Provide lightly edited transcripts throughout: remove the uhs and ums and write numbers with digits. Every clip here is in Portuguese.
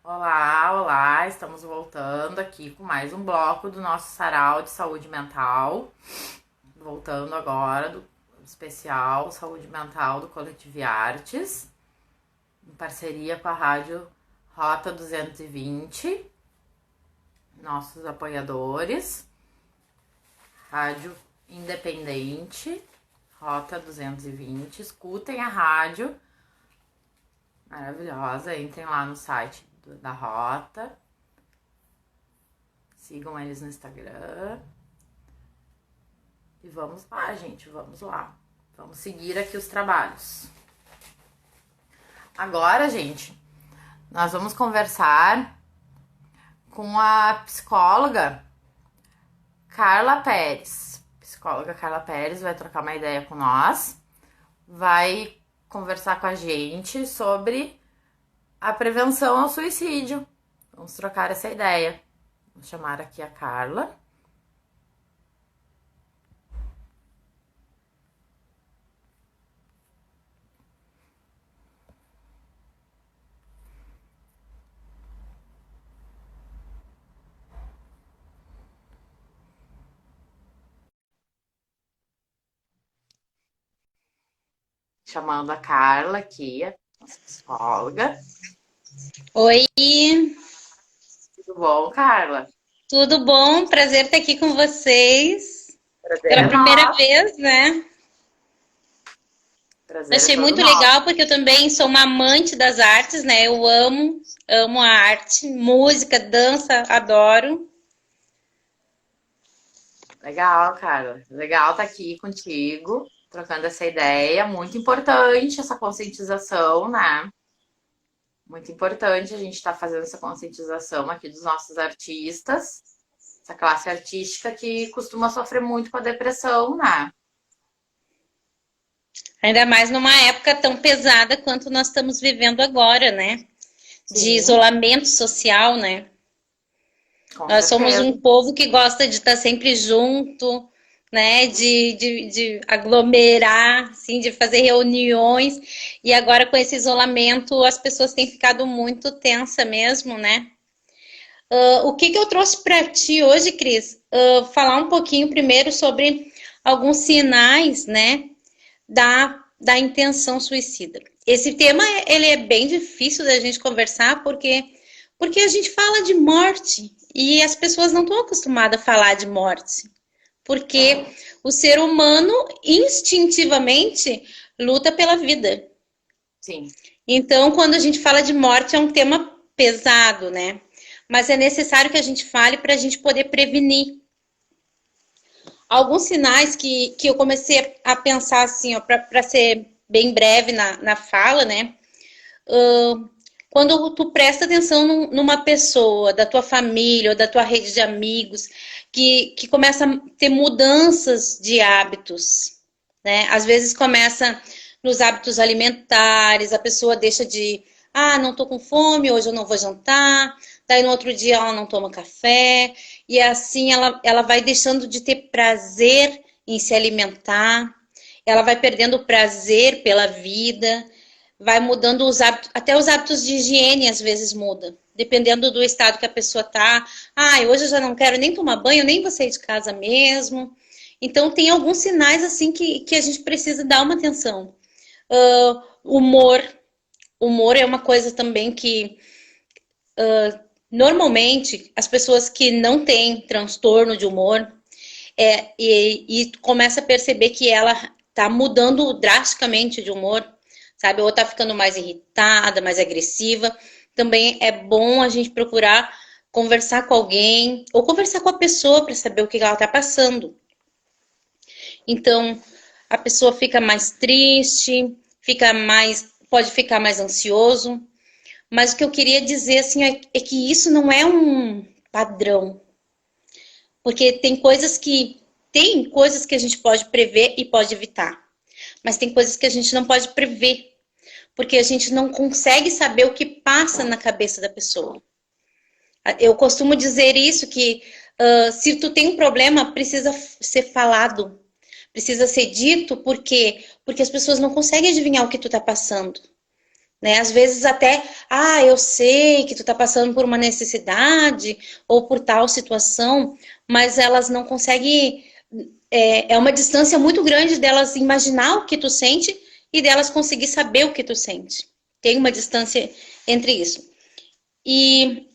Olá, olá, estamos voltando aqui com mais um bloco do nosso sarau de saúde mental. Voltando agora do especial Saúde Mental do Coletivo Artes, em parceria com a Rádio Rota 220, nossos apoiadores, Rádio Independente, Rota 220. Escutem a rádio maravilhosa, entrem lá no site da Rota, sigam eles no Instagram. E vamos lá, gente, vamos lá. Vamos seguir aqui os trabalhos. Agora, gente, nós vamos conversar com a psicóloga Carla Pérez. A psicóloga Carla Pérez vai trocar uma ideia com nós, vai conversar com a gente sobre a prevenção ao suicídio. Vamos trocar essa ideia. Vou chamar aqui a Carla. Chamando a Carla aqui, a nossa psicóloga. Oi, Tudo bom, Carla? tudo bom? Prazer estar aqui com vocês. Prazer Pela é primeira nosso. vez, né? Prazer é Achei todo muito nosso. legal porque eu também sou uma amante das artes, né? Eu amo a arte, música, dança, adoro. Legal, Carla. Legal estar aqui contigo, trocando essa ideia. Muito importante essa conscientização, né? Muito importante a gente estar fazendo essa conscientização aqui dos nossos artistas, essa classe artística que costuma sofrer muito com a depressão, né? Ainda mais numa época tão pesada quanto nós estamos vivendo agora, né? De Sim, isolamento social, né? com Nós somos certeza. um povo que gosta de estar sempre junto, né? De aglomerar, assim, de fazer reuniões. E agora, com esse isolamento, as pessoas têm ficado muito tensa mesmo, né? O que eu trouxe para ti hoje, Cris? Falar um pouquinho primeiro sobre alguns sinais, né? Da intenção suicida. Esse tema ele é bem difícil da gente conversar porque a gente fala de morte e as pessoas não estão acostumadas a falar de morte, porque o ser humano instintivamente luta pela vida. Sim, Então, quando a gente fala de morte, é um tema pesado, né? Mas é necessário que a gente fale para a gente poder prevenir. Alguns sinais que eu comecei a pensar assim, para ser bem breve na fala, né? Quando tu presta atenção numa pessoa da tua família ou da tua rede de amigos que começa a ter mudanças de hábitos, né? Às vezes começa nos hábitos alimentares, a pessoa deixa de, não tô com fome, hoje eu não vou jantar, daí no outro dia ela não toma café, e assim ela vai deixando de ter prazer em se alimentar, ela vai perdendo o prazer pela vida, vai mudando os hábitos, até os hábitos de higiene às vezes muda, dependendo do estado que a pessoa tá. Hoje eu já não quero nem tomar banho, nem vou sair de casa mesmo. Então tem alguns sinais assim que a gente precisa dar uma atenção. Humor. Humor é uma coisa também que normalmente as pessoas que não têm transtorno de humor e começa a perceber que ela tá mudando drasticamente de humor, sabe? Ou tá ficando mais irritada, mais agressiva. Também é bom a gente procurar conversar com alguém ou conversar com a pessoa para saber o que ela tá passando. Então, a pessoa fica mais triste, pode ficar mais ansioso. Mas o que eu queria dizer assim é que isso não é um padrão, porque tem coisas que a gente pode prever e pode evitar, mas tem coisas que a gente não pode prever, porque a gente não consegue saber o que passa na cabeça da pessoa. Eu costumo dizer isso que se tu tem um problema, precisa ser falado, precisa ser dito, porque as pessoas não conseguem adivinhar o que tu tá passando. né? Às vezes até, eu sei que tu tá passando por uma necessidade ou por tal situação, mas elas não conseguem, é uma distância muito grande delas imaginar o que tu sente e delas conseguir saber o que tu sente. Tem uma distância entre isso. E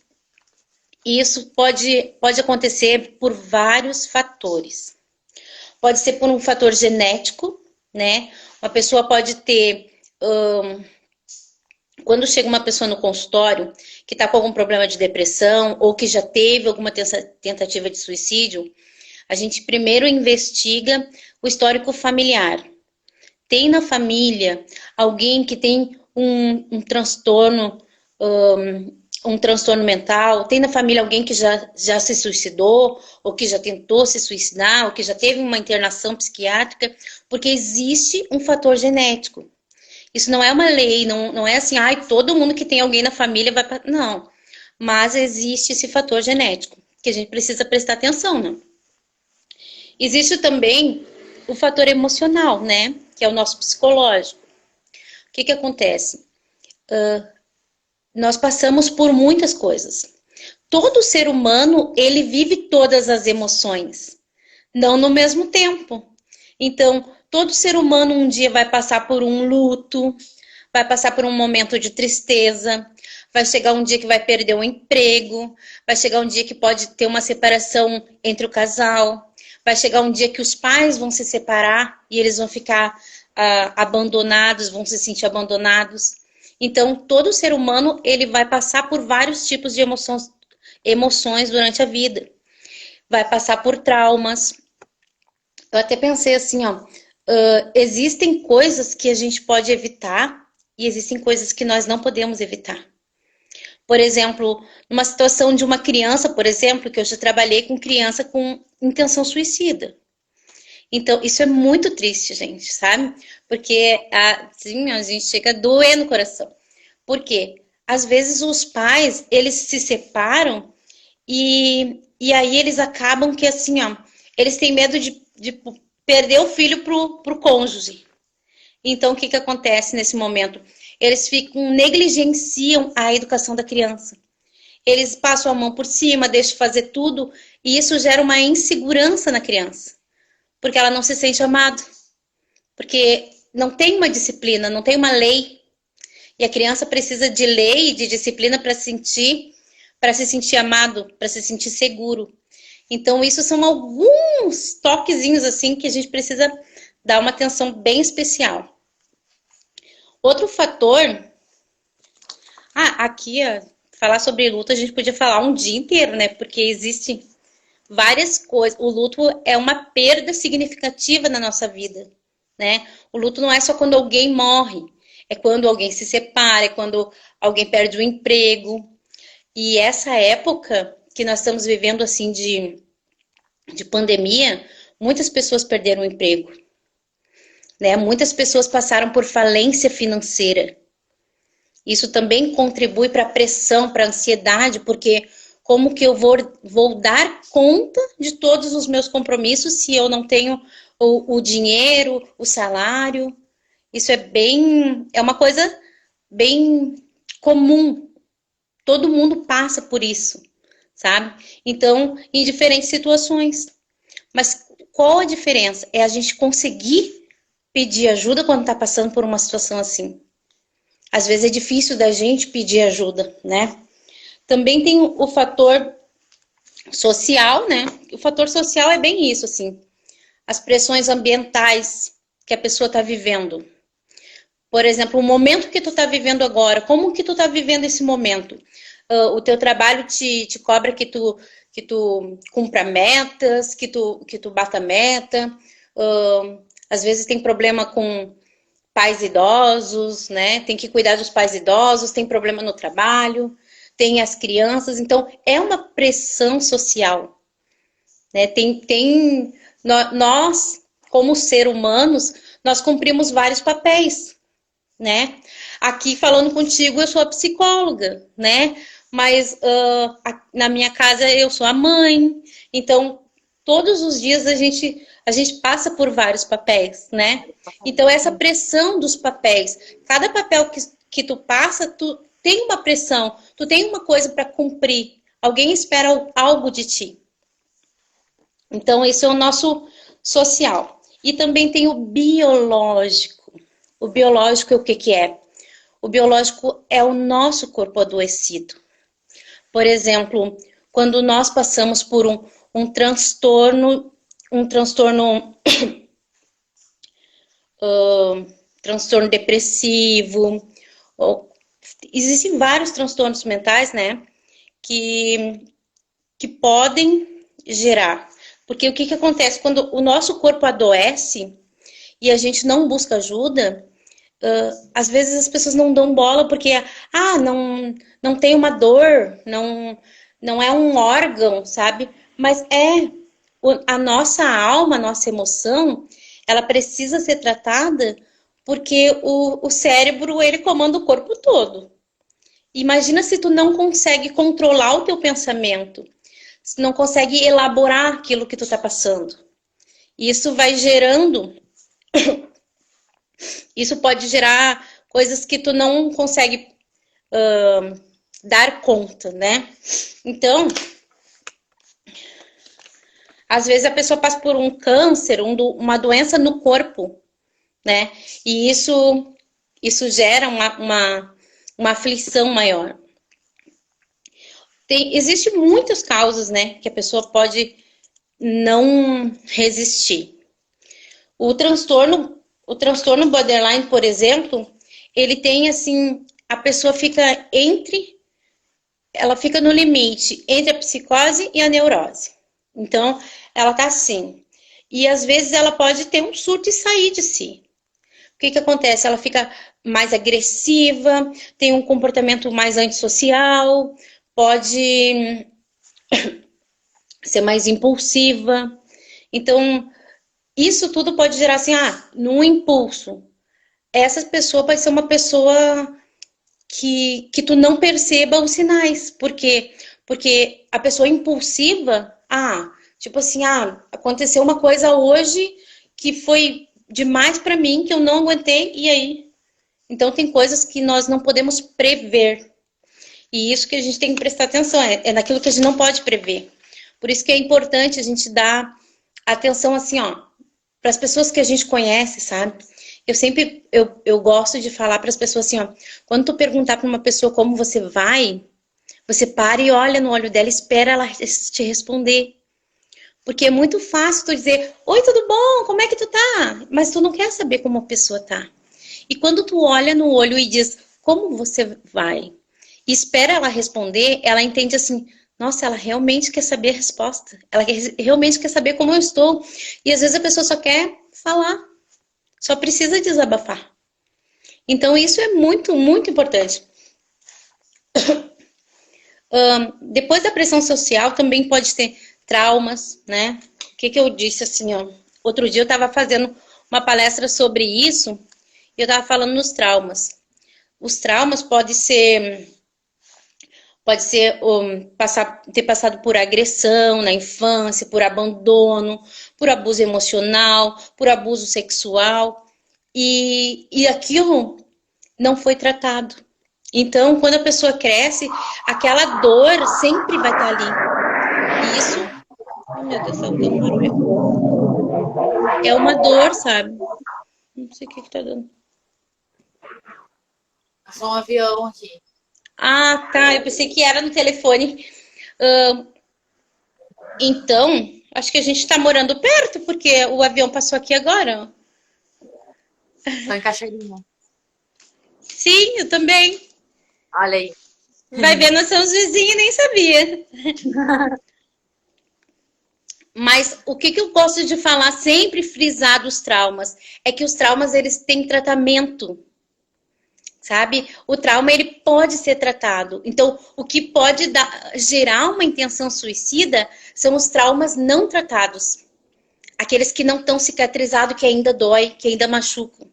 isso pode acontecer por vários fatores. Pode ser por um fator genético, né? Uma pessoa pode ter... quando chega uma pessoa no consultório que está com algum problema de depressão ou que já teve alguma tentativa de suicídio, a gente primeiro investiga o histórico familiar. Tem na família alguém que tem um transtorno, um transtorno mental? Tem na família alguém que já se suicidou, ou que já tentou se suicidar, ou que já teve uma internação psiquiátrica? Porque existe um fator genético. Isso não é uma lei, não é assim, todo mundo que tem alguém na família vai... Não, mas existe esse fator genético, que a gente precisa prestar atenção, né? Existe também o fator emocional, né? Que é o nosso psicológico. O que acontece? Nós passamos por muitas coisas. Todo ser humano, ele vive todas as emoções, não no mesmo tempo. Então, todo ser humano um dia vai passar por um luto, vai passar por um momento de tristeza, vai chegar um dia que vai perder um emprego, vai chegar um dia que pode ter uma separação entre o casal, vai chegar um dia que os pais vão se separar e eles vão ficar abandonados, vão se sentir abandonados. Então, todo ser humano, ele vai passar por vários tipos de emoções durante a vida. Vai passar por traumas. Eu até pensei assim, existem coisas que a gente pode evitar e existem coisas que nós não podemos evitar. Por exemplo, numa situação de uma criança, por exemplo, que eu já trabalhei com criança com intenção suicida. Então, isso é muito triste, gente, sabe? Porque assim, a gente chega a doer no coração. Por quê? Às vezes os pais, eles se separam e aí eles acabam que assim, eles têm medo de perder o filho pro cônjuge. Então, o que acontece nesse momento? Eles negligenciam a educação da criança. Eles passam a mão por cima, deixam fazer tudo, e isso gera uma insegurança na criança. Porque ela não se sente amada. Porque não tem uma disciplina, não tem uma lei. E a criança precisa de lei e de disciplina para se sentir amado, para se sentir seguro. Então, isso são alguns toquezinhos assim que a gente precisa dar uma atenção bem especial. Outro fator... aqui, falar sobre luto, a gente podia falar um dia inteiro, né? Porque existem várias coisas. O luto é uma perda significativa na nossa vida, né? O luto não é só quando alguém morre. É quando alguém se separa, é quando alguém perde o emprego. E essa época que nós estamos vivendo, assim, de pandemia, muitas pessoas perderam o emprego, né? Muitas pessoas passaram por falência financeira. Isso também contribui para a pressão, para a ansiedade, porque como que eu vou dar conta de todos os meus compromissos se eu não tenho o dinheiro, o salário? Isso é uma coisa bem comum. Todo mundo passa por isso, sabe? Então, em diferentes situações. Mas qual a diferença? É a gente conseguir pedir ajuda quando está passando por uma situação assim. Às vezes é difícil da gente pedir ajuda, né? Também tem o fator social, né? O fator social é bem isso, assim. As pressões ambientais que a pessoa está vivendo. Por exemplo, o momento que tu está vivendo agora, como que tu está vivendo esse momento? O teu trabalho te cobra que tu cumpra metas, que tu bata meta. Às vezes tem problema com pais idosos, né? Tem que cuidar dos pais idosos, tem problema no trabalho, tem as crianças. Então, é uma pressão social, né? Nós, como seres humanos, nós cumprimos vários papéis, né? Aqui falando contigo, eu sou a psicóloga, né? Mas na minha casa eu sou a mãe. Então, todos os dias a gente passa por vários papéis, né? Então, essa pressão dos papéis, cada papel que tu passa, tu tem uma pressão, tu tem uma coisa para cumprir. Alguém espera algo de ti. Então, esse é o nosso social. E também tem o biológico. O biológico é o que que é? O biológico é o nosso corpo adoecido. Por exemplo, quando nós passamos por um transtorno, transtorno depressivo, existem vários transtornos mentais, né, que podem gerar. Porque o que acontece? Quando o nosso corpo adoece e a gente não busca ajuda, às vezes as pessoas não dão bola porque, não tem uma dor, não é um órgão, sabe? Mas a nossa alma, a nossa emoção, ela precisa ser tratada porque o cérebro, ele comanda o corpo todo. Imagina se tu não consegue controlar o teu pensamento, se não consegue elaborar aquilo que tu tá passando. Isso vai gerando... Isso pode gerar coisas que tu não consegue dar conta, né? Então, às vezes a pessoa passa por um câncer, uma doença no corpo, né? E isso gera uma aflição maior. Existem muitas causas, né, que a pessoa pode não resistir. O transtorno borderline, por exemplo, ele tem assim, a pessoa ela fica no limite entre a psicose e a neurose. Então, ela tá assim. E às vezes ela pode ter um surto e sair de si. O que acontece? Ela fica mais agressiva, tem um comportamento mais antissocial, pode ser mais impulsiva. Então, isso tudo pode gerar assim, num impulso. Essa pessoa vai ser uma pessoa que tu não perceba os sinais. Por quê? Porque a pessoa impulsiva, tipo assim, aconteceu uma coisa hoje que foi demais para mim, que eu não aguentei, e aí? Então, tem coisas que nós não podemos prever. E isso que a gente tem que prestar atenção, é naquilo que a gente não pode prever. Por isso que é importante a gente dar atenção, assim, para as pessoas que a gente conhece, sabe? Eu gosto de falar para as pessoas assim, quando tu perguntar para uma pessoa como você vai, você para e olha no olho dela, espera ela te responder. Porque é muito fácil tu dizer, oi, tudo bom? Como é que tu tá? Mas tu não quer saber como a pessoa tá. E quando tu olha no olho e diz, como você vai? E espera ela responder, ela entende assim, nossa, ela realmente quer saber a resposta. Ela realmente quer saber como eu estou. E às vezes a pessoa só quer falar. Só precisa desabafar. Então, isso é muito, muito importante. Depois da pressão social, também pode ter traumas, né? O que eu disse assim, outro dia eu estava fazendo uma palestra sobre isso e eu estava falando nos traumas. Os traumas pode ser ter passado por agressão na infância, por abandono, por abuso emocional, por abuso sexual, e aquilo não foi tratado. Então, quando a pessoa cresce, aquela dor sempre vai estar ali. E isso, oh meu Deus, tá dando barulho. É uma dor, sabe? Não sei o que tá dando. É só um avião aqui. Tá, eu pensei que era no telefone. Então, acho que a gente tá morando perto, porque o avião passou aqui agora. Tô em Cachoeirinha. Sim, eu também. Olha aí. Vai ver, nós somos vizinhos e nem sabia. Mas o que eu gosto de falar, sempre frisar dos traumas, é que os traumas, eles têm tratamento. Sabe? O trauma, ele pode ser tratado. Então, o que pode gerar uma intenção suicida são os traumas não tratados. Aqueles que não estão cicatrizados, que ainda dói, que ainda machucam.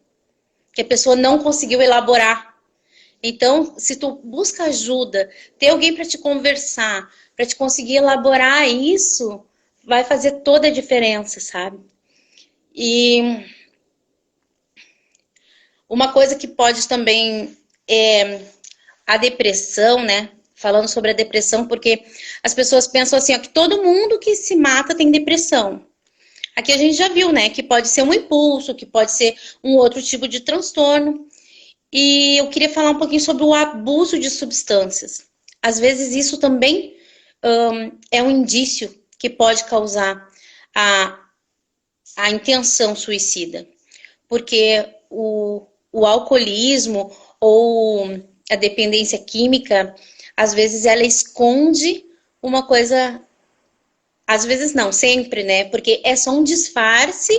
Que a pessoa não conseguiu elaborar. Então, se tu busca ajuda, ter alguém para te conversar, para te conseguir elaborar isso, vai fazer toda a diferença, sabe? E uma coisa que pode também a depressão, né? Falando sobre a depressão, porque as pessoas pensam assim, ó, que todo mundo que se mata tem depressão. Aqui a gente já viu, né, que pode ser um impulso, que pode ser um outro tipo de transtorno. E eu queria falar um pouquinho sobre o abuso de substâncias. Às vezes isso também é um indício que pode causar a, a intenção suicida. Porque o alcoolismo ou a dependência química, às vezes ela esconde uma coisa, às vezes não, sempre, né? Porque é só um disfarce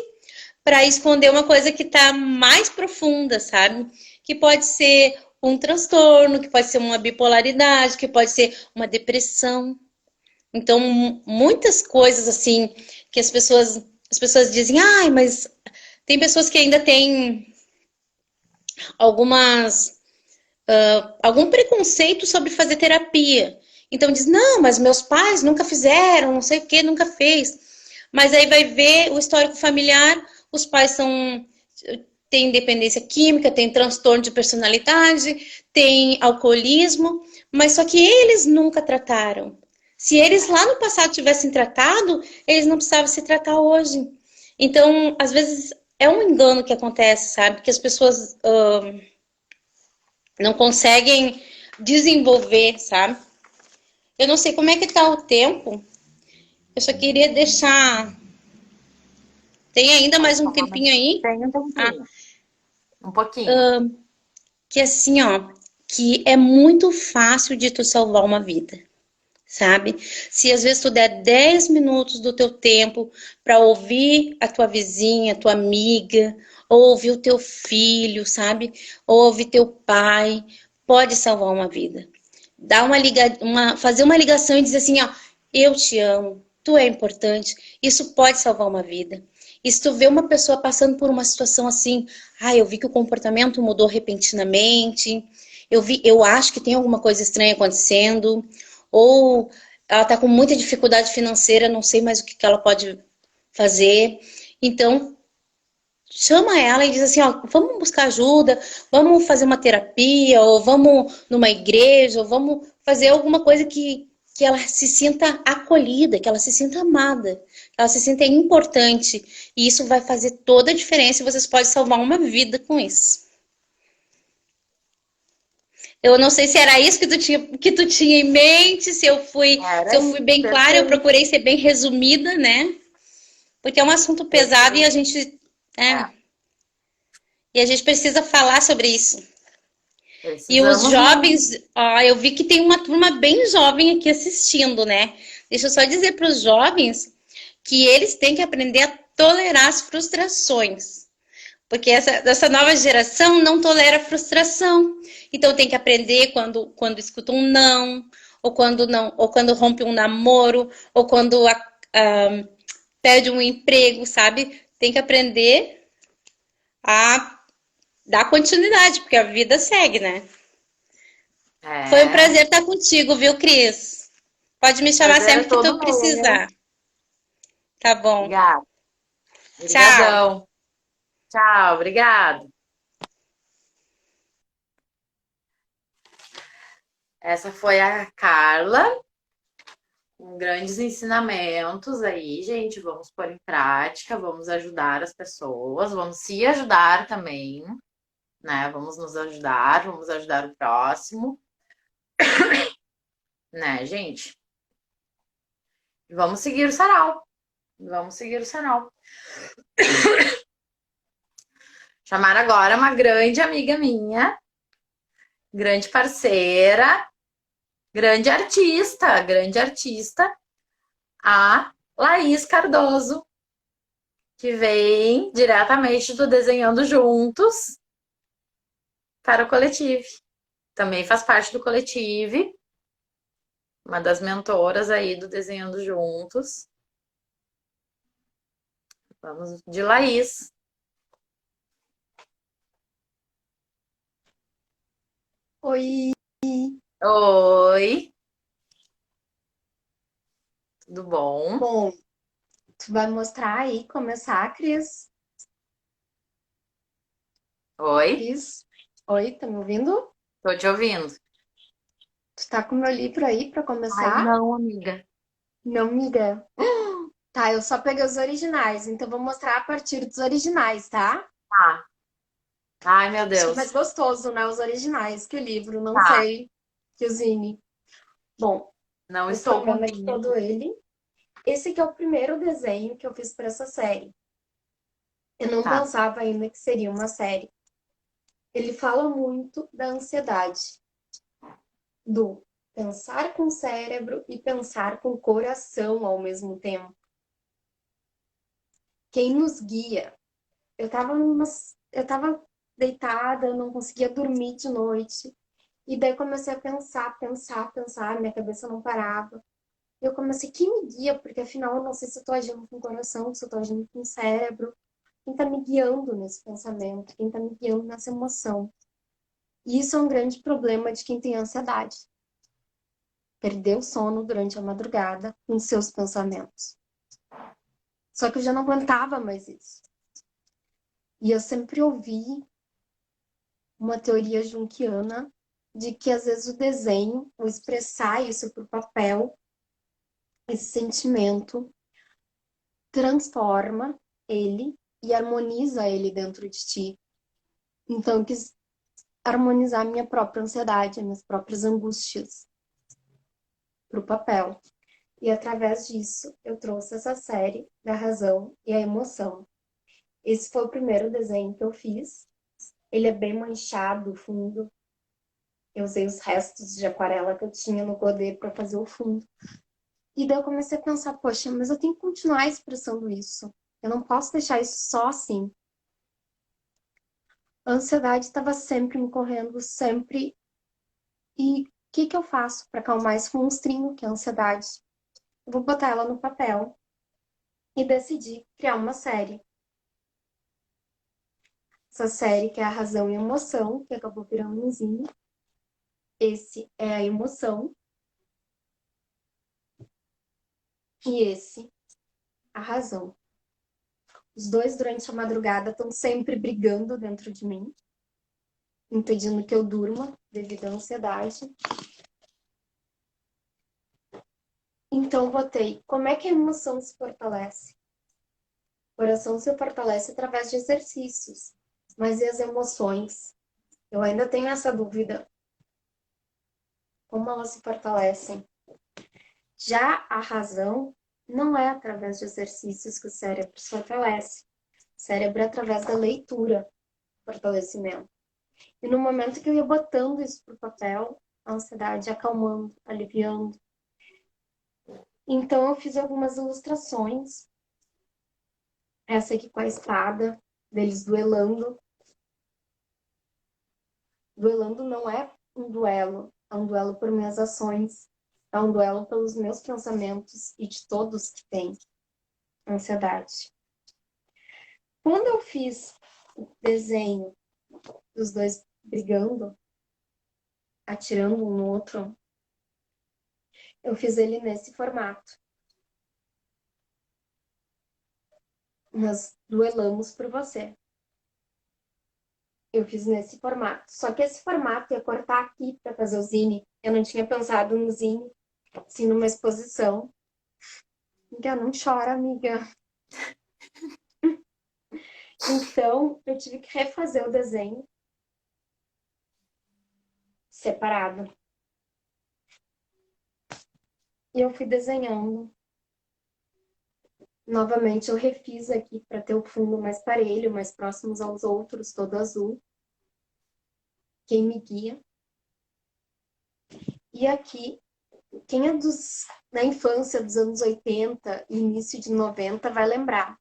para esconder uma coisa que está mais profunda, sabe? Que pode ser um transtorno, que pode ser uma bipolaridade, que pode ser uma depressão. Então, muitas coisas assim que as pessoas dizem, ai, mas tem pessoas que ainda têm algumas algum preconceito sobre fazer terapia. Então diz, não, mas meus pais nunca fizeram, não sei o que, nunca fez. Mas aí vai ver o histórico familiar, os pais têm dependência química, têm transtorno de personalidade, têm alcoolismo, mas só que eles nunca trataram. Se eles lá no passado tivessem tratado, eles não precisavam se tratar hoje. Então, às vezes, é um engano que acontece, sabe? Que as pessoas não conseguem desenvolver, sabe? Eu não sei como é que tá o tempo. Eu só queria deixar. Tem ainda Pode mais um falar, mas tempinho aí? tem um Ah, tempinho. Um pouquinho. que assim, ó, que é muito fácil de tu salvar uma vida, sabe? Se às vezes tu der 10 minutos do teu tempo para ouvir a tua vizinha, a tua amiga, ou ouvir o teu filho, sabe? Ou ouvir teu pai, pode salvar uma vida. Dar fazer uma ligação e dizer assim, ó, eu te amo, tu é importante, isso pode salvar uma vida. E se tu vê uma pessoa passando por uma situação assim, eu vi que o comportamento mudou repentinamente, eu acho que tem alguma coisa estranha acontecendo, ou ela tá com muita dificuldade financeira, não sei mais o que ela pode fazer. Então, chama ela e diz assim, ó, vamos buscar ajuda, vamos fazer uma terapia, ou vamos numa igreja, ou vamos fazer alguma coisa que ela se sinta acolhida, que ela se sinta amada, que ela se sinta importante. E isso vai fazer toda a diferença e vocês podem salvar uma vida com isso. Eu não sei se era isso que tu tinha em mente, se eu fui, se Era eu fui isso, bem clara, eu perfeito, procurei ser bem resumida, né? Porque é um assunto pesado perfeito. é, É, e a gente precisa falar sobre isso. E os precisamos muito. jovens, eu vi que tem uma turma bem jovem aqui assistindo, né? Deixa eu só dizer para os jovens que eles têm que aprender a tolerar as frustrações. Porque essa nova geração não tolera frustração. Então tem que aprender quando escuta um não, ou quando não, ou quando rompe um namoro, ou quando perde um emprego, sabe? Tem que aprender a dar continuidade, porque a vida segue, né? Foi um É, prazer estar contigo, viu, Cris? Pode me chamar prazer é sempre que tu todo meu. precisar. Tá bom. Obrigada. Tchau. Obrigadão. Tchau, obrigado. Essa foi a Carla, com grandes ensinamentos aí, gente. Vamos pôr em prática, vamos ajudar as pessoas, vamos se ajudar também, né? Vamos nos ajudar, vamos ajudar o próximo, né, gente? Vamos seguir o sarau. Vamos seguir o sarau. Chamar agora uma grande amiga minha, grande parceira, grande artista, a Laís Cardoso, que vem diretamente do Desenhando Juntos para o Coletivo. Também faz parte do Coletivo, uma das mentoras aí do Desenhando Juntos. Vamos de Laís. Oi, Oi, tudo bom? bom, tu vai mostrar aí, começar, Cris? Oi, Cris? Oi, tá me ouvindo? Tô te ouvindo. Tu tá com meu livro aí pra Ai, começar? não, amiga. Não, miga. Tá, eu só peguei os originais, então vou mostrar a partir dos originais, tá? Tá. Ai, meu Acho que é mais Deus. gostoso, né? Os originais que o livro, não Tá. sei. Que o Zine. Bom, Não eu tô estou com vendo aqui livro. todo ele. Esse aqui é o primeiro desenho que eu fiz para essa série. Eu não Tá. pensava ainda que seria uma série. Ele fala muito da ansiedade, do pensar com o cérebro e pensar com o coração ao mesmo tempo. Quem nos guia? Eu tava deitada, não conseguia dormir de noite. E daí comecei a pensar, minha cabeça não parava. Eu comecei, quem me guia? Porque afinal eu não sei se eu tô agindo com o coração, se eu tô agindo com o cérebro. Quem tá me guiando nesse pensamento? Quem tá me guiando nessa emoção? E isso é um grande problema de quem tem ansiedade. Perder o sono durante a madrugada com seus pensamentos. Só que eu já não aguentava mais isso. E eu sempre ouvi uma teoria junguiana de que às vezes o desenho, o expressar isso para o papel, esse sentimento, transforma ele e harmoniza ele dentro de ti. Então, eu quis harmonizar a minha própria ansiedade, as minhas próprias angústias para o papel. E através disso, eu trouxe essa série da razão e a emoção. Esse foi o primeiro desenho que eu fiz. Ele é bem manchado, o fundo. Eu usei os restos de aquarela que eu tinha no godê para fazer o fundo. E daí eu comecei a pensar, poxa, mas eu tenho que continuar expressando isso. Eu não posso deixar isso só assim. A ansiedade estava sempre me correndo, sempre. E o que que eu faço para acalmar esse monstrinho que é a ansiedade? Eu vou botar ela no papel e decidi criar uma série. Essa série que é a razão e a emoção, que acabou virando um zine. Esse é a emoção e esse a razão. Os dois durante a madrugada estão sempre brigando dentro de mim, impedindo que eu durma devido à ansiedade. Então botei como é que a emoção se fortalece? O coração se fortalece através de exercícios, mas e as emoções? Eu ainda tenho essa dúvida. Como elas se fortalecem? Já a razão não é através de exercícios que o cérebro se fortalece. O cérebro é através da leitura, fortalecimento. E no momento que eu ia botando isso pro papel, a ansiedade acalmando, aliviando. Então eu fiz algumas ilustrações. Essa aqui com a espada, deles duelando. Duelando não é um duelo, é um duelo por minhas ações, é um duelo pelos meus pensamentos e de todos que têm ansiedade. Quando eu fiz o desenho dos dois brigando, atirando um no outro, eu fiz ele nesse formato. Nós duelamos por você. Eu fiz nesse formato. Só que esse formato ia cortar aqui para fazer o zine. Eu não tinha pensado no zine, sim numa exposição. Amiga, não chora, amiga. Então, eu tive que refazer o desenho separado. E eu fui desenhando. Novamente, eu refiz aqui para ter o fundo mais parelho, mais próximos aos outros, todo azul. Quem me guia. E aqui, quem é da infância dos anos 80 e início de 90 vai lembrar.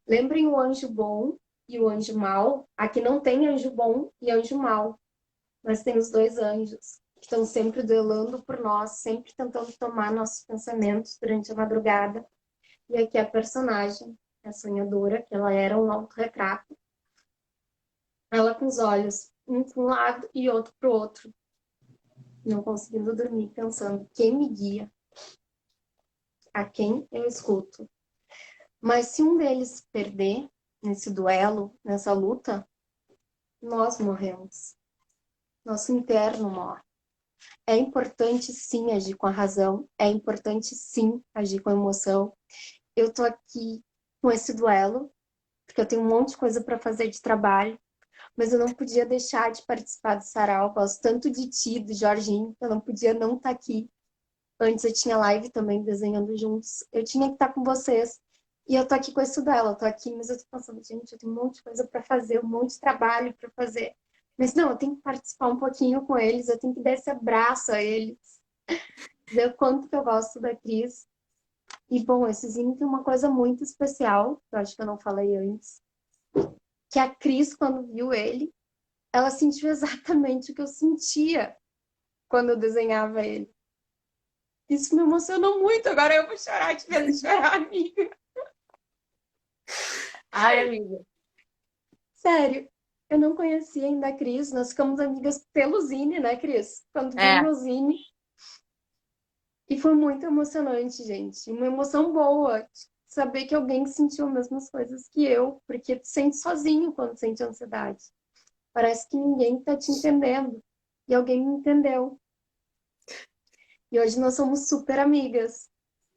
Lembrem o anjo bom e o anjo mau. Aqui não tem anjo bom e anjo mau, mas tem os dois anjos que estão sempre duelando por nós, sempre tentando tomar nossos pensamentos durante a madrugada. E aqui a personagem, a sonhadora, que ela era um autorretrato. Ela com os olhos um para um lado e outro para o outro, não conseguindo dormir, pensando quem me guia, a quem eu escuto. Mas se um deles perder nesse duelo, nessa luta, nós morremos. nosso interno morre. É importante sim agir com a razão, é importante sim agir com a emoção. Eu tô aqui com esse duelo, porque eu tenho um monte de coisa para fazer de trabalho, mas eu não podia deixar de participar do sarau. Eu gosto tanto de ti, do Jorginho, que eu não podia não estar aqui. Antes eu tinha live também, desenhando juntos. Eu tinha que estar com vocês. E eu tô aqui com esse duelo, eu tô aqui, mas eu tô pensando, gente, eu tenho um monte de coisa para fazer, um monte de trabalho para fazer. Mas não, eu tenho que participar um pouquinho com eles, eu tenho que dar esse abraço a eles, dizer o quanto que eu gosto da Cris. E bom, esse Zine tem uma coisa muito especial, que eu acho que eu não falei antes, que a Cris, quando viu ele, ela sentiu exatamente o que eu sentia quando eu desenhava ele. Isso me emocionou muito, agora eu vou chorar de ver ele chorar, amiga. Ai, amiga. Sério, eu não conhecia ainda a Cris, nós ficamos amigas pelo Zine, né, Cris? Quando viu É, meu Zine. E foi muito emocionante, gente. Uma emoção boa. Saber que alguém sentiu as mesmas coisas que eu, porque tu sente sozinho quando sente ansiedade. Parece que ninguém tá te entendendo. E alguém me entendeu. E hoje nós somos super amigas.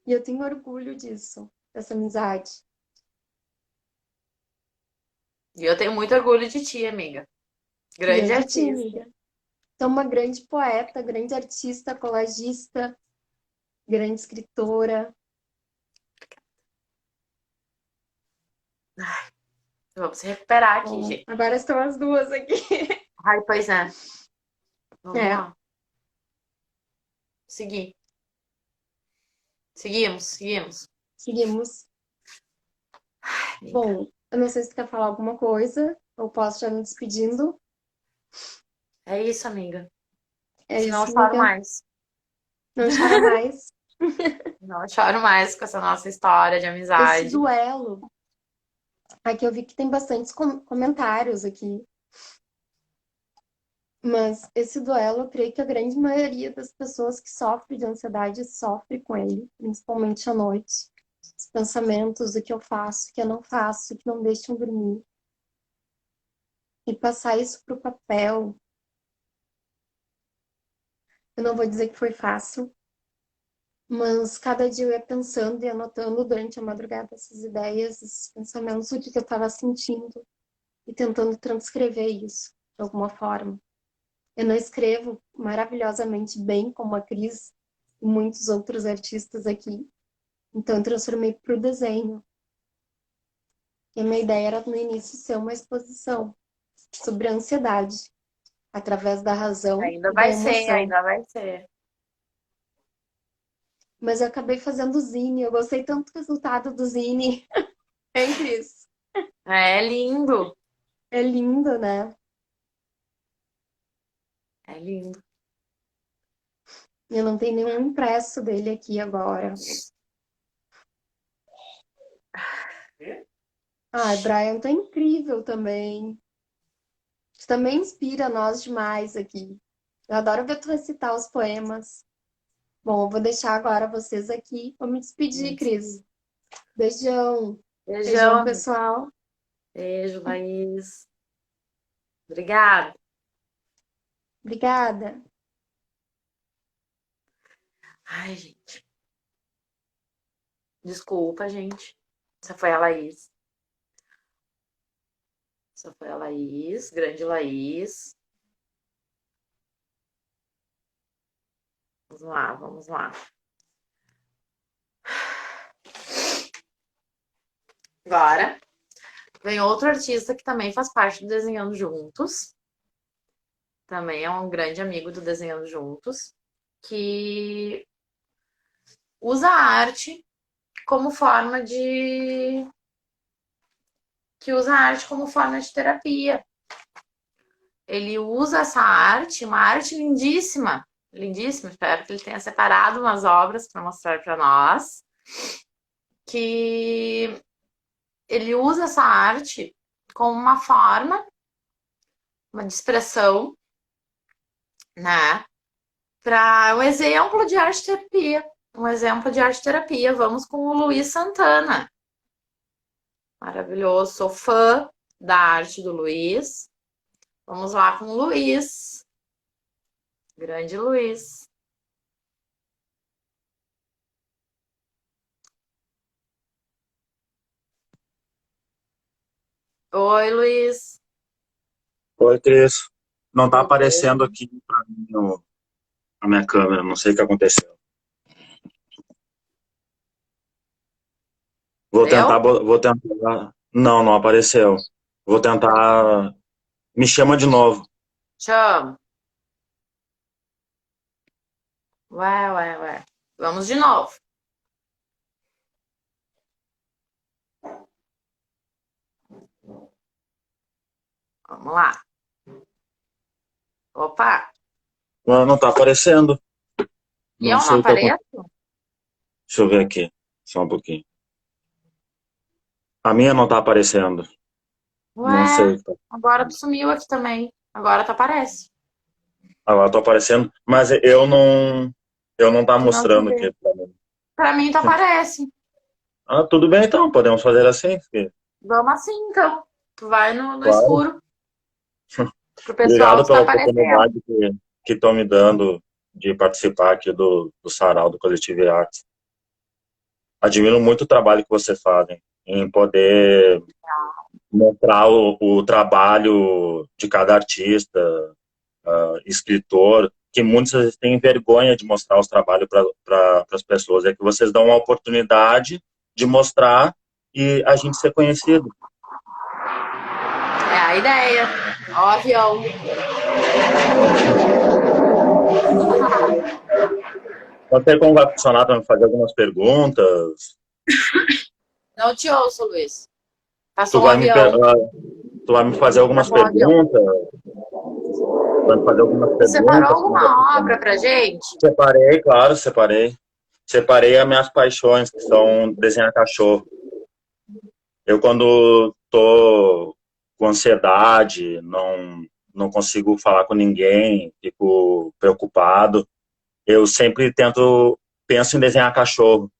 E eu tenho orgulho disso, dessa amizade. e eu tenho muito orgulho de ti, amiga. E eu Grande de ti, artista. amiga. Então, uma grande poeta, grande artista, colagista, grande escritora. Vamos se recuperar aqui, Bom, gente. agora estão as duas aqui. Ai, pois é. Vamos É, lá. Seguir. Seguimos. seguimos. Amiga. Bom, eu não sei se tu quer falar alguma coisa, ou posso já me despedindo. É isso, amiga. É Senão eu isso, choro amiga. mais. Não chora mais. Não eu choro mais com essa nossa história de Esse amizade. duelo, aqui eu vi que tem bastantes comentários aqui, mas esse duelo, eu creio que a grande maioria das pessoas que sofrem de ansiedade sofre com ele, principalmente à noite. Os pensamentos, o que eu faço, o que eu não faço, o que não deixam dormir. E passar isso para o papel, eu não vou dizer que foi fácil, mas cada dia eu ia pensando e anotando durante a madrugada essas ideias, esses pensamentos, o que eu estava sentindo e tentando transcrever isso de alguma forma. Eu não escrevo maravilhosamente bem como a Cris e muitos outros artistas aqui, então eu transformei para o desenho. E a minha ideia era no início ser uma exposição sobre a ansiedade, através da razão Ainda e da vai ser, emoção. ainda vai ser. Mas eu acabei fazendo zine, eu gostei tanto do resultado do zine. Hein, Cris? É lindo. É lindo, né? É lindo. Eu não tenho nenhum impresso dele aqui agora. Ai, Brian, tá incrível também. Tu também inspira nós demais aqui. Eu adoro ver tu recitar os poemas. Bom, eu vou deixar agora vocês aqui. Vou me despedir, Cris. Beijão. Beijão, Beijão, amiga. pessoal. Beijo, Laís. Obrigada. Obrigada. Ai, gente. Desculpa, gente. Essa foi a Laís. Essa foi a Laís, grande Laís. Vamos lá. Agora, vem outro artista que também faz parte do Desenhando Juntos. Também é um grande amigo do Desenhando Juntos. Que usa a arte como forma de. Que usa a arte como forma de terapia. Ele usa essa arte, uma arte lindíssima. Lindíssima. Espero que ele tenha separado umas obras para mostrar para nós. Que ele usa essa arte como uma forma, uma expressão, né? Para um exemplo de arte terapia. Um exemplo de arte terapia. Vamos com o Luiz Santana. Maravilhoso. Sou fã da arte do Luiz. Vamos lá com o Luiz. Grande Luiz. Oi, Luiz. Oi, Cris. Não tá Tudo aparecendo bem? aqui pra mim a minha câmera, não sei o que aconteceu. Deu? Vou tentar. Não, não apareceu. Vou tentar. Me chama de novo. Chama. Ué, ué, ué. Vamos de novo. Vamos lá. Opa. Não, não tá aparecendo. E Não eu não sei o que aconteceu. apareço? Deixa eu ver aqui. Só um pouquinho. A minha não tá aparecendo. Não sei Ué, o que tá agora tu acontecendo. sumiu aqui também. Agora tu aparece. Agora tá aparecendo, mas eu não tá Tu não se mostrando vê. aqui pra mim. Pra mim tu aparece. Ah, tudo bem então, podemos fazer assim, filho. Vamos assim, então. Tu vai no Claro. escuro. Pro pessoal Obrigado tu tá pela aparecendo. oportunidade que estão me dando de participar aqui do Sarau do Coletivo e Artes. Admiro muito o trabalho que vocês fazem em poder mostrar o trabalho de cada artista, escritor, que muitas vezes têm vergonha de mostrar os trabalhos para as pessoas. É que vocês dão uma oportunidade de mostrar e a gente ser conhecido. É a ideia. Ó, o avião. Não sei como vai funcionar para me fazer algumas perguntas. Não te ouço, Luiz. Tu Passou um vai me, per- avião. ah, tu vai me fazer algumas Passou um avião. perguntas. Vai me fazer algumas Tu separou perguntas. Como vai alguma obra funcionar? pra gente? Separei, claro, separei. Separei as minhas paixões, que são desenhar cachorro. Eu, quando tô com ansiedade, não consigo falar com ninguém, fico preocupado, eu sempre penso em desenhar cachorro,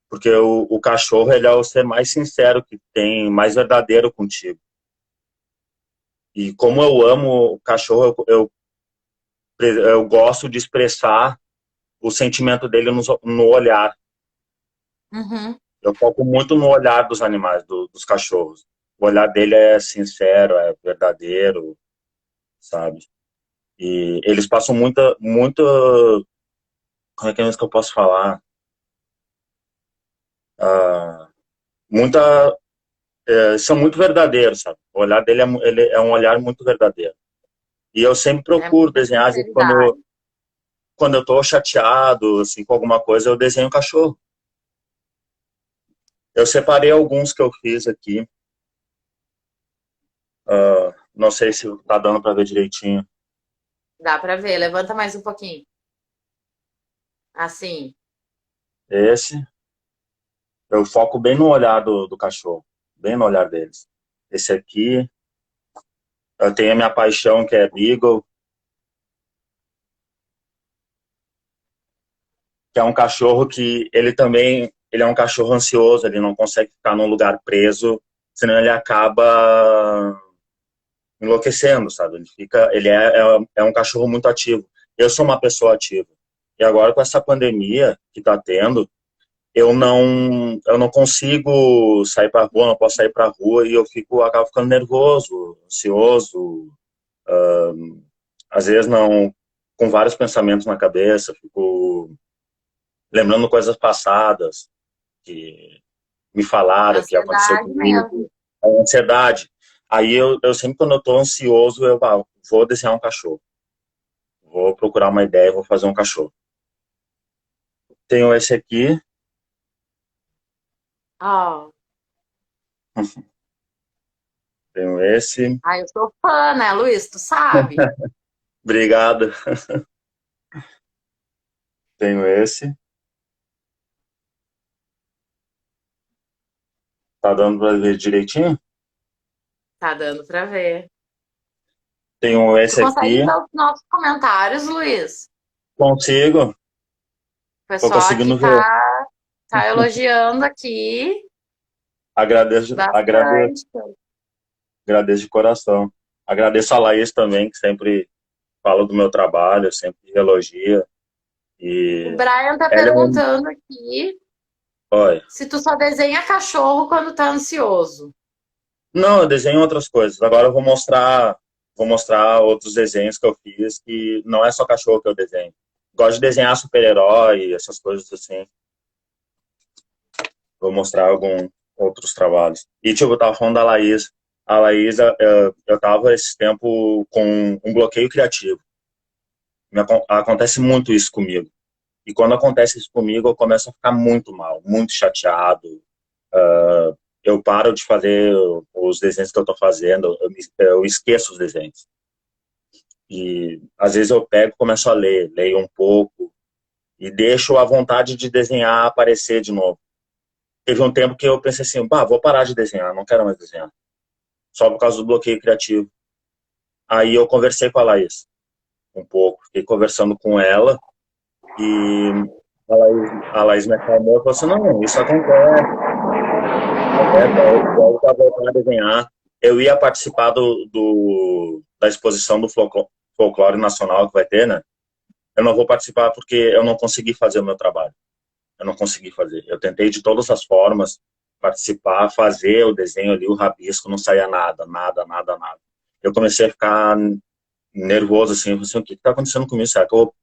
porque o cachorro, ele é o ser mais sincero que tem, mais verdadeiro contigo. E como eu amo o cachorro, eu gosto de expressar o sentimento dele no olhar. Uhum. Eu foco muito no olhar dos animais, dos cachorros. O olhar dele é sincero, é verdadeiro, sabe? E eles passam como é que é isso que eu posso falar? Ah, muita, são muito verdadeiros, sabe? O olhar dele ele é um olhar muito verdadeiro. E eu sempre É procuro muita desenhar, às vezes, sinceridade. quando eu tô chateado, assim, com alguma coisa, eu desenho um cachorro. Eu separei alguns que eu fiz aqui. Não sei se tá dando para ver direitinho. Dá pra ver. Levanta mais um pouquinho. Assim. Esse, eu foco bem no olhar do cachorro, bem no olhar deles. Esse aqui, eu tenho a minha paixão, que é Beagle, que é um cachorro que ele é um cachorro ansioso, ele não consegue ficar num lugar preso, senão ele acaba enlouquecendo, sabe? É um cachorro muito ativo. Eu sou uma pessoa ativa. E agora com essa pandemia que tá tendo, eu não consigo sair para rua, não posso sair para rua e acabo ficando nervoso, ansioso, às vezes não, com vários pensamentos na cabeça, fico lembrando coisas passadas que me falaram, que aconteceu Ansiedade mesmo. comigo, a ansiedade. Aí eu sempre, quando eu tô ansioso, vou desenhar um cachorro. Vou procurar uma ideia, vou fazer um cachorro. Tenho esse aqui, Ó. tenho esse. Ah, eu sou fã, né, Luiz? Tu sabe? Obrigado. Tenho esse. Tá dando pra ver direitinho? Tá dando pra ver. Tenho Tu esse consegue aqui. ver os nossos comentários, Luiz? Consigo. O Tô pessoal aqui conseguindo ver. tá elogiando aqui Agradeço, bastante. agradeço de coração. Agradeço a Laís também, que sempre fala do meu trabalho, sempre elogia. O E Brian tá ela é perguntando aqui Oi. se tu só desenha cachorro quando tá ansioso. Não, eu desenho outras coisas. Agora eu vou mostrar outros desenhos que eu fiz que não é só cachorro que eu desenho. Gosto de desenhar super-herói, essas coisas assim. Vou mostrar alguns outros trabalhos. E, tipo, eu tava falando da Laís. A Laís, eu tava esse tempo com um bloqueio criativo. Acontece muito isso comigo. E quando acontece isso comigo, eu começo a ficar muito mal, muito chateado. Eu paro de fazer os desenhos que eu tô fazendo, eu esqueço os desenhos. E às vezes eu pego e começo a ler, leio um pouco e deixo a vontade de desenhar aparecer de novo. Teve um tempo que eu pensei assim, bah, vou parar de desenhar, não quero mais desenhar, só por causa do bloqueio criativo. Aí eu conversei com a Laís um pouco, fiquei conversando com ela e a Laís me acalmou e falou assim, não, isso acontece, eu já voltar a desenhar. Eu ia participar da exposição do Folclore Nacional que vai ter, né? Eu não vou participar porque eu não consegui fazer o meu trabalho. Eu não consegui fazer. Eu tentei de todas as formas participar, fazer o desenho ali, o rabisco, não saía nada, nada, nada, nada. Eu comecei a ficar nervoso, assim, o que está acontecendo comigo? Será que eu vou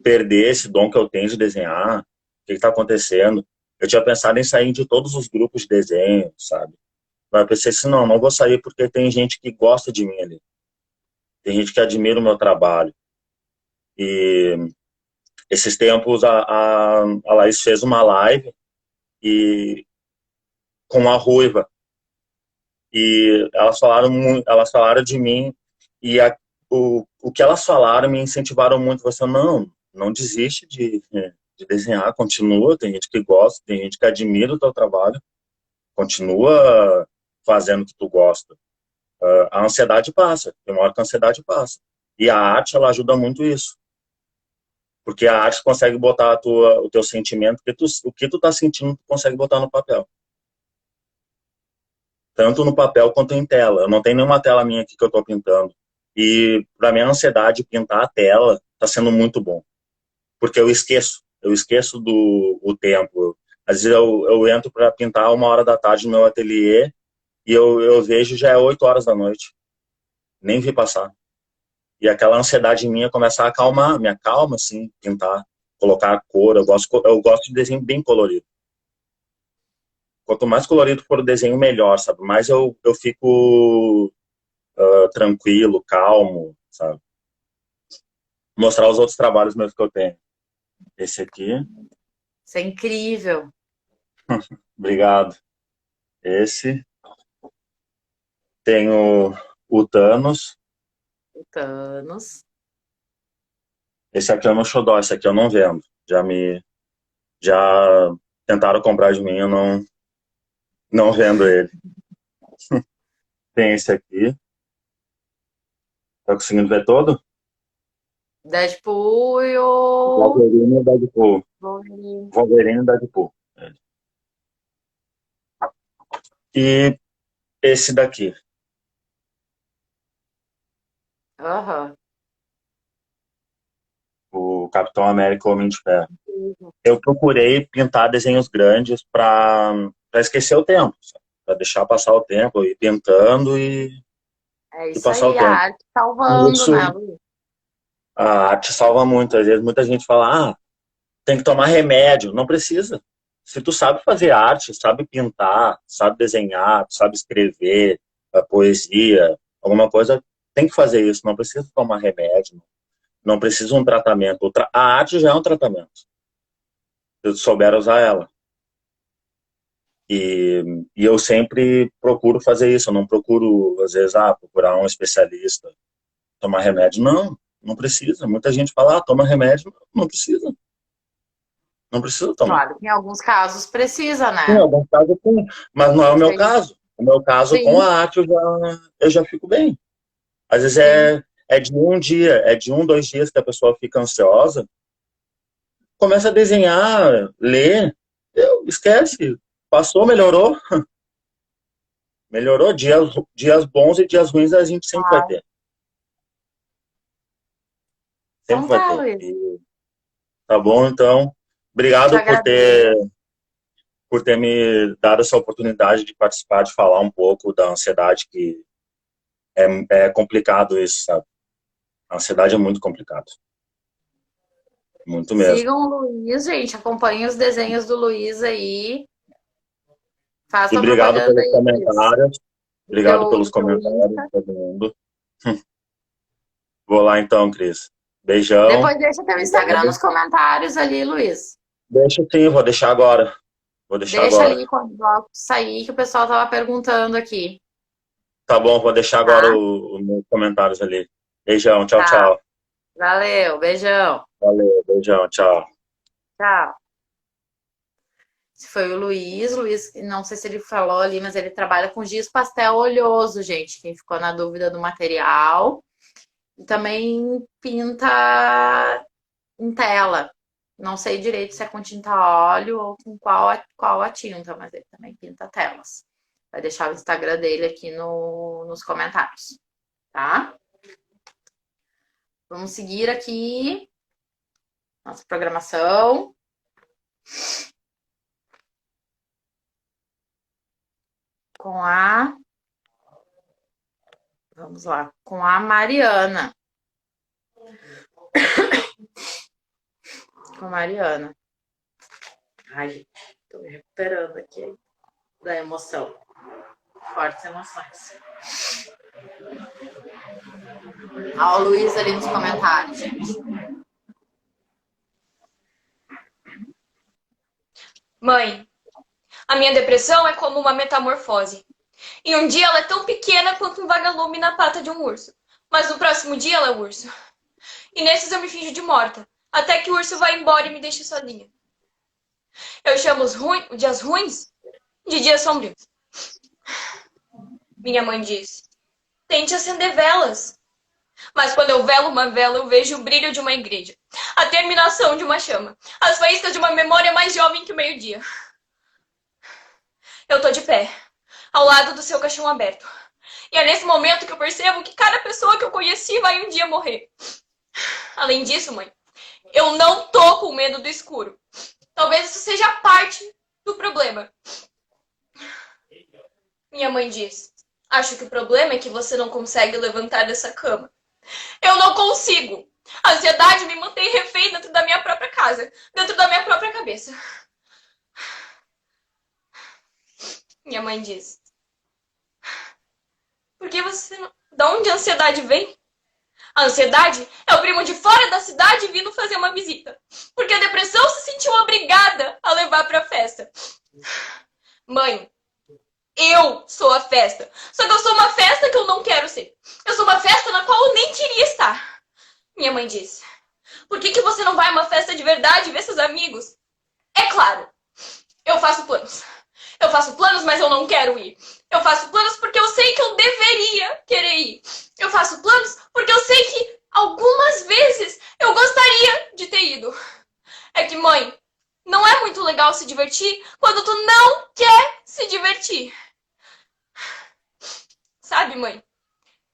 perder esse dom que eu tenho de desenhar? O que está acontecendo? Eu tinha pensado em sair de todos os grupos de desenho, sabe? Mas eu pensei assim, não vou sair porque tem gente que gosta de mim ali. Tem gente que admira o meu trabalho. E esses tempos a Laís fez uma live e com a Ruiva e elas falaram de mim e o que elas falaram me incentivaram muito. Você não desiste de desenhar, continua. Tem gente que gosta, tem gente que admira o teu trabalho, continua fazendo o que tu gosta. A ansiedade passa, tem uma hora que a ansiedade passa. E a arte, ela ajuda muito isso. Porque a arte consegue botar o teu sentimento, o que tu tá sentindo, tu consegue botar no papel. Tanto no papel quanto em tela. Eu não tenho nenhuma tela minha aqui que eu tô pintando. E para minha ansiedade, pintar a tela tá sendo muito bom. Porque eu esqueço o tempo. Às vezes eu entro para pintar 1 hora da tarde no meu ateliê e eu vejo já é 8 horas da noite. Nem vi passar. E aquela ansiedade minha começa a acalmar, me acalma, assim, pintar, colocar a cor. Eu gosto de desenho bem colorido. Quanto mais colorido for o desenho, melhor, sabe? Mais eu fico tranquilo, calmo, sabe? Mostrar os outros trabalhos meus que eu tenho. Esse aqui, Isso é incrível. obrigado. Esse, tem o Thanos. Thanos. Esse aqui é o meu xodó, esse aqui eu não vendo. Já tentaram comprar de mim, eu não vendo ele. Tem esse aqui. Tá conseguindo ver todo? Deadpool e o Wolverine e Deadpool. Wolverine. Wolverine e Deadpool. E esse daqui. Aham. O Capitão América Homem de Ferro. Eu procurei pintar desenhos grandes para esquecer o tempo, para deixar passar o tempo, ir pintando É e isso passar o aí, a tempo. arte salvando, Isso, né, Lu? a arte salva muito. Às vezes muita gente fala, tem que tomar remédio. Não precisa. Se tu sabe fazer arte, sabe pintar, sabe desenhar, sabe escrever, a poesia, alguma coisa, tem que fazer isso. Não precisa tomar remédio, não precisa um tratamento. A arte já é um tratamento. Se tu souber usar ela. E eu sempre procuro fazer isso. Eu não procuro, às vezes, procurar um especialista, tomar remédio. Não precisa. Muita gente fala, toma remédio. Não precisa. Não precisa tomar. Claro que em alguns casos precisa, Em né? alguns casos, sim. Mas não é o meu Sim. caso. O meu caso, com Sim, a arte, eu já fico bem. Às vezes sim. é de um dia, é de 2 dias que a pessoa fica ansiosa, começa a desenhar, ler, esquece. Passou, melhorou. Melhorou. Dias bons e dias ruins a gente sempre vai ter. Sempre Então vai tá, ter. Luiz. Tá bom, então. Te Obrigado agradeço. por ter me dado essa oportunidade de participar, de falar um pouco da ansiedade, que é complicado isso, sabe? A ansiedade é muito complicado. Muito mesmo. Sigam o Luiz, gente. Acompanhem os desenhos do Luiz aí. E Façam obrigado propaganda pelos aí, Luiz. comentários. Obrigado pelos Do teu comentários, Insta. todo mundo. Vou lá então, Cris. Beijão. Depois deixa teu Instagram nos Obrigado. comentários ali, Luiz. Deixa sim, vou deixar agora. Vou deixar Deixa agora. ali quando o bloco sair, que o pessoal tava perguntando aqui. Tá bom, vou deixar agora Tá? os meus comentários ali. Beijão, tchau, Tá. tchau. Valeu. Beijão. Valeu, beijão, tchau. Tchau. Esse foi o Luiz. Luiz, não sei se ele falou ali, mas ele trabalha com giz pastel oleoso, gente. Quem ficou na dúvida do material. E também pinta em tela. Não sei direito se é com tinta óleo ou com qual a tinta, mas ele também pinta telas. Vai deixar o Instagram dele aqui nos comentários, tá? Vamos seguir aqui nossa programação. Com a. Vamos lá, com a Mariana. Com a Mariana. Ai, tô me recuperando aqui da emoção. Fortes emoções. Ó, o Luiz ali nos comentários, gente. Mãe, a minha depressão é como uma metamorfose. E um dia ela é tão pequena quanto um vagalume na pata de um urso. Mas no próximo dia ela é o urso. E nesses eu me finjo de morta, até que o urso vai embora e me deixa sozinha. Eu chamo os dias ruins de dias sombrios. Minha mãe diz, tente acender velas. Mas quando eu velo uma vela, eu vejo o brilho de uma igreja, a terminação de uma chama, as faíscas de uma memória mais jovem que o meio-dia. Eu tô de pé, ao lado do seu caixão aberto. E é nesse momento que eu percebo que cada pessoa que eu conheci vai um dia morrer. Além disso, mãe, eu não tô com medo do escuro. Talvez isso seja parte do problema. Minha mãe diz, acho que o problema é que você não consegue levantar dessa cama. Eu não consigo. A ansiedade me mantém refém dentro da minha própria casa, dentro da minha própria cabeça. Minha mãe diz, por que você não... Da onde a ansiedade vem? A ansiedade é o primo de fora da cidade vindo fazer uma visita. Porque a depressão se sentiu obrigada a levar pra festa. Mãe, eu sou a festa. Só que eu sou uma festa que eu não quero ser. Eu sou uma festa na qual eu nem queria estar. Minha mãe disse, por que você não vai a uma festa de verdade e ver seus amigos? É claro, eu faço planos. Eu faço planos, mas eu não quero ir. Eu faço planos porque eu sei que eu deveria querer ir. Eu faço planos porque eu sei que algumas vezes eu gostaria de ter ido. É que, mãe, não é muito legal se divertir quando tu não quer se divertir. Sabe, mãe?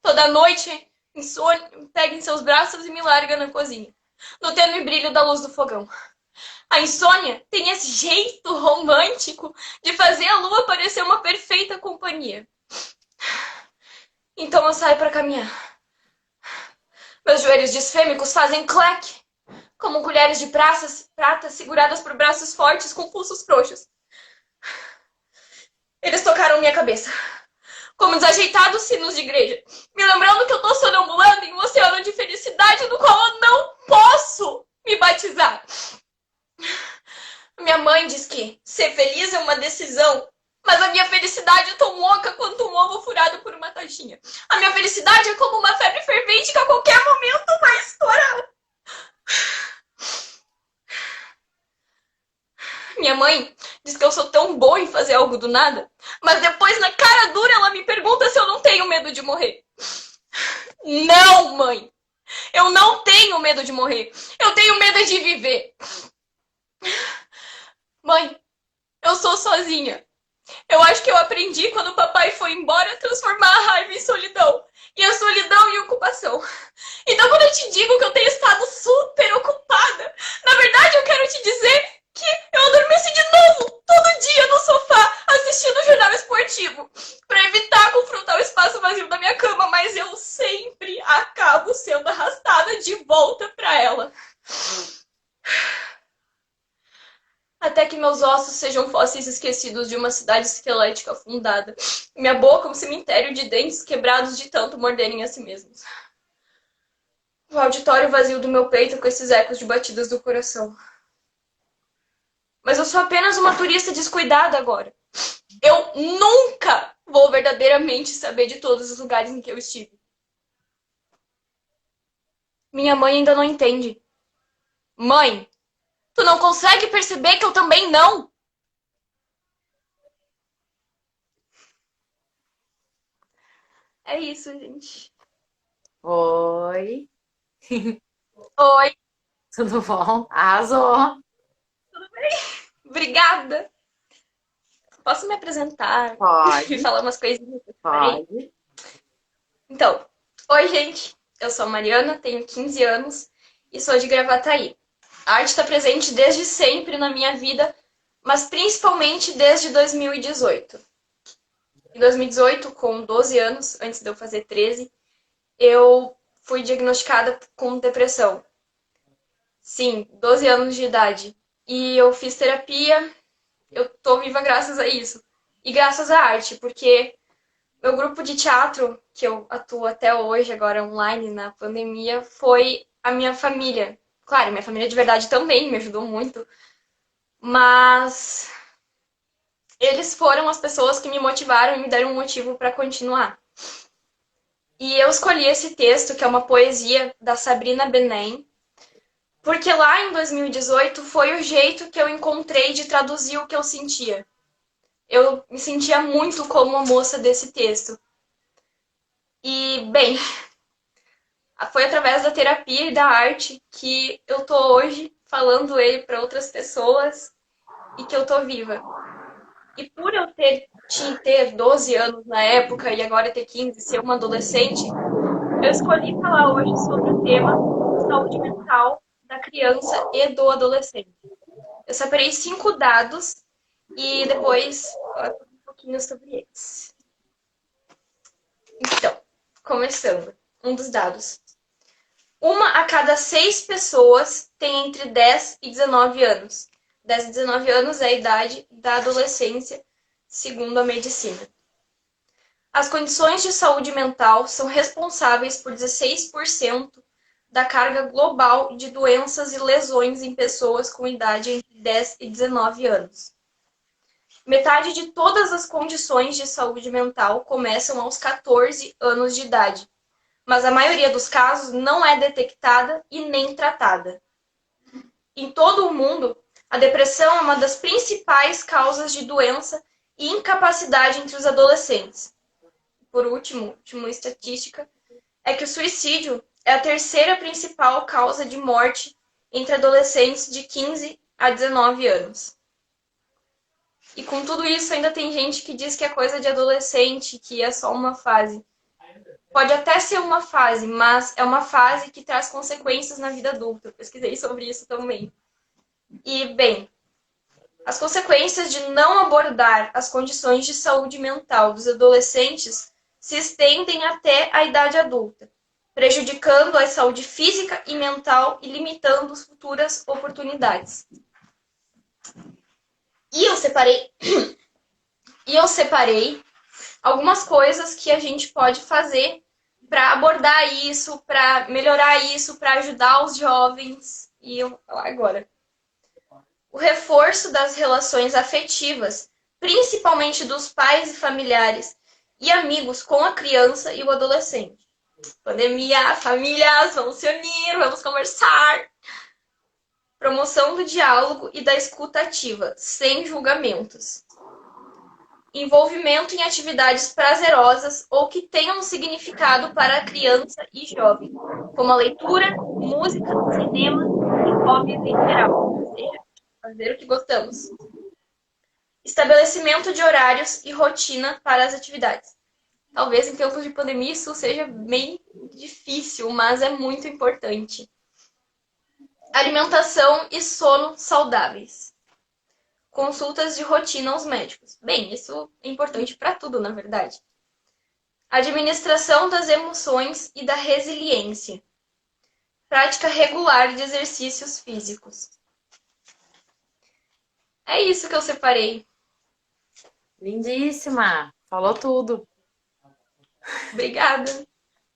Toda noite, insônia, pega em seus braços e me larga na cozinha, no tênue brilho da luz do fogão. A insônia tem esse jeito romântico de fazer a lua parecer uma perfeita companhia. Então eu saio para caminhar. Meus joelhos disfêmicos fazem clack, como colheres de prata seguradas por braços fortes com pulsos frouxos. Eles tocaram minha cabeça, como desajeitados sinos de igreja, me lembrando que eu tô sonambulando em um oceano de felicidade no qual eu não posso me batizar. Minha mãe diz que ser feliz é uma decisão, mas a minha felicidade é tão louca quanto um ovo furado por uma taxinha. A minha felicidade é como uma febre fervente que a qualquer momento vai estourar. Minha mãe diz que eu sou tão boa em fazer algo do nada, mas depois, na cara dura, ela me pergunta se eu não tenho medo de morrer. Não, mãe! Eu não tenho medo de morrer. Eu tenho medo de viver. Mãe, eu sou sozinha. Eu acho que eu aprendi quando o papai foi embora a transformar a raiva em solidão. e a solidão e ocupação. Então, quando eu te digo que eu tenho estado super ocupada, na verdade eu quero te dizer que eu adormeci de novo, todo dia no sofá, assistindo o jornal esportivo, para evitar confrontar o espaço vazio da minha cama, mas eu sempre acabo sendo arrastada de volta para ela. Até que meus ossos sejam fósseis esquecidos de uma cidade esquelética afundada. Minha boca um cemitério de dentes quebrados de tanto morderem a si mesmos. O auditório vazio do meu peito com esses ecos de batidas do coração. Mas eu sou apenas uma turista descuidada agora. Eu nunca vou verdadeiramente saber de todos os lugares em que eu estive. Minha mãe ainda não entende. Mãe, tu não consegue perceber que eu também não? É isso, gente. Oi, Oi, tudo bom? Arrasou. obrigada. Posso me apresentar? E Pode, falar umas coisinhas que eu separei? pode. Então, oi, gente. Eu sou a Mariana, tenho 15 anos e sou de Gravataí. A arte está presente desde sempre na minha vida, mas principalmente desde 2018. Em 2018, com 12 anos, antes de eu fazer 13, eu fui diagnosticada com depressão. Sim, 12 anos de idade. E eu fiz terapia, eu tô viva graças a isso. E graças à arte, porque meu grupo de teatro, que eu atuo até hoje, agora online, na pandemia, foi a minha família. Claro, minha família de verdade também me ajudou muito, mas eles foram as pessoas que me motivaram e me deram um motivo para continuar. E eu escolhi esse texto, que é uma poesia da Sabrina Benem, porque lá em 2018 foi o jeito que eu encontrei de traduzir o que eu sentia. Eu me sentia muito como a moça desse texto. E, bem, foi através da terapia e da arte que eu tô hoje falando ele para outras pessoas e que eu tô viva. E por eu ter 12 anos na época e agora ter 15, ser uma adolescente, eu escolhi falar hoje sobre o tema saúde mental da criança e do adolescente. Eu separei 5 dados e depois falar um pouquinho sobre eles. Então, começando, um dos dados. 1 a cada 6 pessoas tem entre 10 e 19 anos. 10 e 19 anos é a idade da adolescência, segundo a medicina. As condições de saúde mental são responsáveis por 16% da carga global de doenças e lesões em pessoas com idade entre 10 e 19 anos. Metade de todas as condições de saúde mental começam aos 14 anos de idade, mas a maioria dos casos não é detectada e nem tratada. Em todo o mundo, a depressão é uma das principais causas de doença e incapacidade entre os adolescentes. Por última estatística, é que o suicídio é a terceira principal causa de morte entre adolescentes de 15 a 19 anos. E com tudo isso, ainda tem gente que diz que é coisa de adolescente, que é só uma fase. Pode até ser uma fase, mas é uma fase que traz consequências na vida adulta. Eu pesquisei sobre isso também. E, bem, as consequências de não abordar as condições de saúde mental dos adolescentes se estendem até a idade adulta, prejudicando a saúde física e mental e limitando as futuras oportunidades. E eu separei algumas coisas que a gente pode fazer para abordar isso, para melhorar isso, para ajudar os jovens. E eu vou falar agora. O reforço das relações afetivas, principalmente dos pais e familiares e amigos com a criança e o adolescente. Pandemia, famílias, vamos se unir, vamos conversar. Promoção do diálogo e da escuta ativa, sem julgamentos. Envolvimento em atividades prazerosas ou que tenham um significado para a criança e jovem, como a leitura, música, cinema e hobbies em geral, ou seja, fazer o que gostamos. Estabelecimento de horários e rotina para as atividades. Talvez em tempos de pandemia isso seja bem difícil, mas é muito importante. Alimentação e sono saudáveis. Consultas de rotina aos médicos. Bem, isso é importante para tudo, na verdade. Administração das emoções e da resiliência. Prática regular de exercícios físicos. É isso que eu separei. Lindíssima! Falou tudo. Obrigada.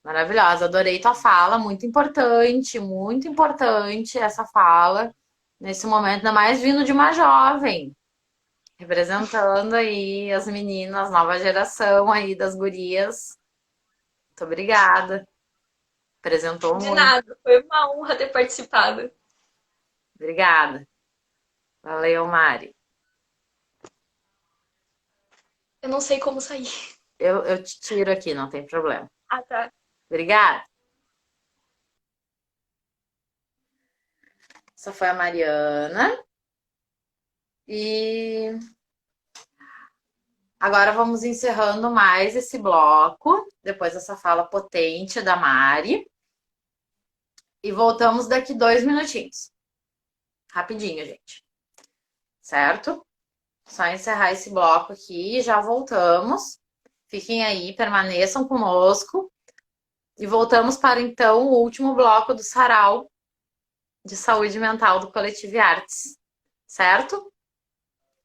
Maravilhosa, adorei tua fala, muito importante essa fala, nesse momento, ainda mais vindo de uma jovem, representando aí as meninas, nova geração aí das gurias. Muito obrigada. Apresentou De muito. nada, foi uma honra ter participado. Obrigada. Valeu, Mari. Eu não sei como sair. Eu te tiro aqui, não tem problema. Ah, tá. Obrigada. Essa foi a Mariana. E agora vamos encerrando mais esse bloco, depois dessa fala potente da Mari. E voltamos daqui 2 minutinhos. Rapidinho, gente. Certo? Só encerrar esse bloco aqui e já voltamos. Fiquem aí, permaneçam conosco. E voltamos para, então, o último bloco do Sarau de Saúde Mental do Coletivo Artes. Certo?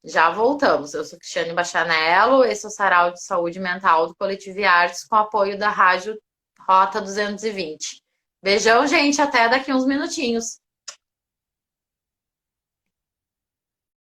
Já voltamos. Eu sou Cristiane Bachanello, esse é o Sarau de Saúde Mental do Coletivo Artes, com apoio da Rádio Rota 220. Beijão, gente, até daqui uns minutinhos.